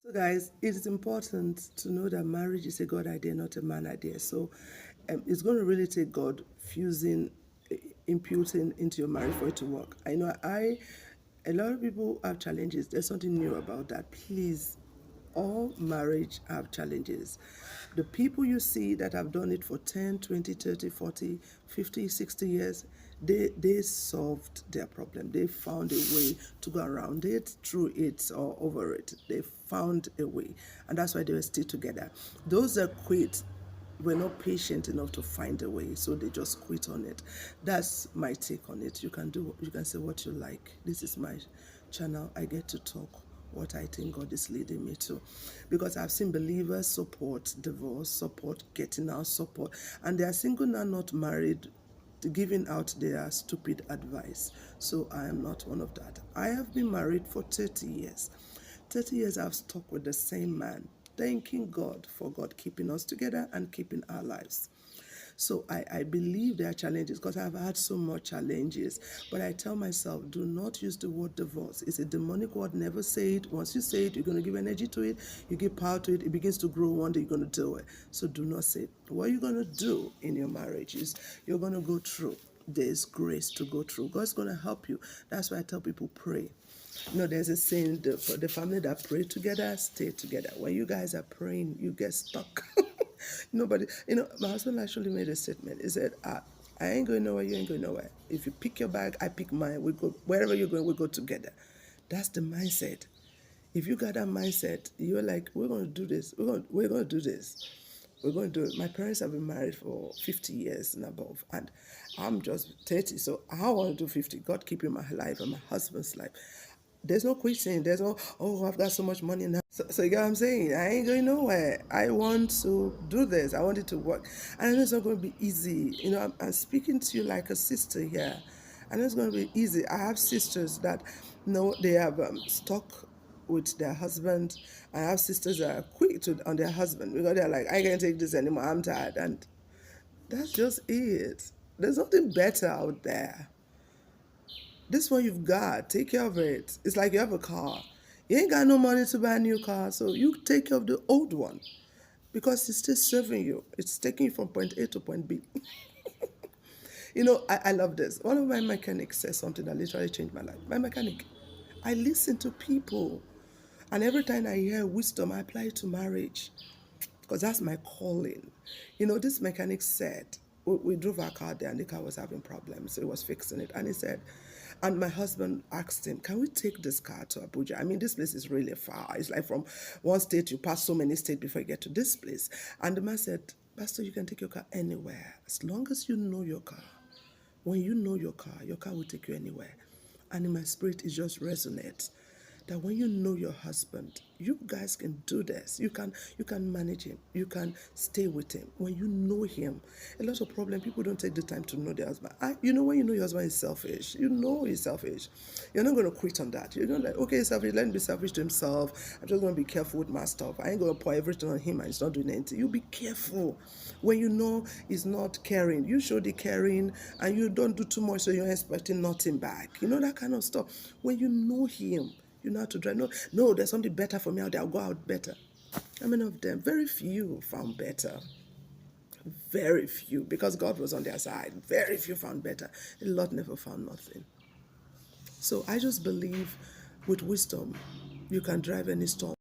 So guys, it is important to know that marriage is a God idea, not a man idea. So it's going to really take God fusing, imputing into your marriage for it to work. I know a lot of people have challenges. There's something new about that. Please, all marriage have challenges. The people you see that have done it for 10, 20, 30, 40, 50, 60 years, they solved their problem. They found a way to go around it, through it, or over it. They found a way. And that's why they were still together. Those that quit were not patient enough to find a way, so they just quit on it. That's my take on it. You can say what you like. This is my channel. I get to talk what I think God is leading me to, because I've seen believers support divorce, support getting out, support, and they are single now, not married, giving out their stupid advice. So I am not one of that. I have been married for 30 years. 30 years I've stuck with the same man, thanking God for God keeping us together and keeping our lives. So I believe there are challenges because I've had so much challenges. But I tell myself, do not use the word divorce. It's a demonic word. Never say it. Once you say it, you're going to give energy to it. You give power to it. It begins to grow. One day you're going to do it. So do not say it. What you're going to do in your marriage is you're going to go through. There's grace to go through. God's going to help you. That's why I tell people, pray. There's a saying, for the family that pray together, stay together. When you guys are praying, you get stuck. Nobody, my husband actually made a statement. He said, I ain't going nowhere, you ain't going nowhere. If you pick your bag, I pick mine. We go, wherever you're going, we go together. That's the mindset. If you got that mindset, you're like, we're going to do this. We're going to do this. We're going to do it. My parents have been married for 50 years and above, and I'm just 30, so I want to do 50. God keeping my life and my husband's life. There's no quitting. There's no, oh, I've got so much money now. So you get what I'm saying? I ain't going nowhere. I want to do this. I want it to work. And I know it's not going to be easy. I'm speaking to you like a sister here. I know it's going to be easy. I have sisters that know they have stuck with their husband. I have sisters that are quick on their husband because they're like, I can't take this anymore. I'm tired. And that's just it. There's nothing better out there. This one you've got, take care of it. It's like you have a car. You ain't got no money to buy a new car, so you take care of the old one because it's still serving you. It's taking you from point A to point B. I love this. One of my mechanics says something that literally changed my life. My mechanic, I listen to people, and every time I hear wisdom, I apply it to marriage because that's my calling. This mechanic said, we drove our car there and the car was having problems, so he was fixing it. And he said, and my husband asked him, can we take this car to Abuja? I mean, this place is really far. It's like from one state, you pass so many states before you get to this place. And the man said, Pastor, you can take your car anywhere as long as you know your car. When you know your car will take you anywhere. And in my spirit, it just resonates that when you know your husband, you guys can do this. You can manage him. You can stay with him. When you know him, a lot of problem, people don't take the time to know their husband. When you know your husband is selfish, you know he's selfish. You're not going to quit on that. You're not like, okay, he's selfish, let him be selfish to himself. I'm just going to be careful with my stuff. I ain't going to pour everything on him and he's not doing anything. You be careful. When you know he's not caring, you show the caring and you don't do too much so you're expecting nothing back. That kind of stuff. When you know him, you know how to drive. No, there's something better for me out there. I'll go out better. How many of them? Very few found better. Very few, because God was on their side. Very few found better. A lot never found nothing. So I just believe with wisdom, you can drive any storm.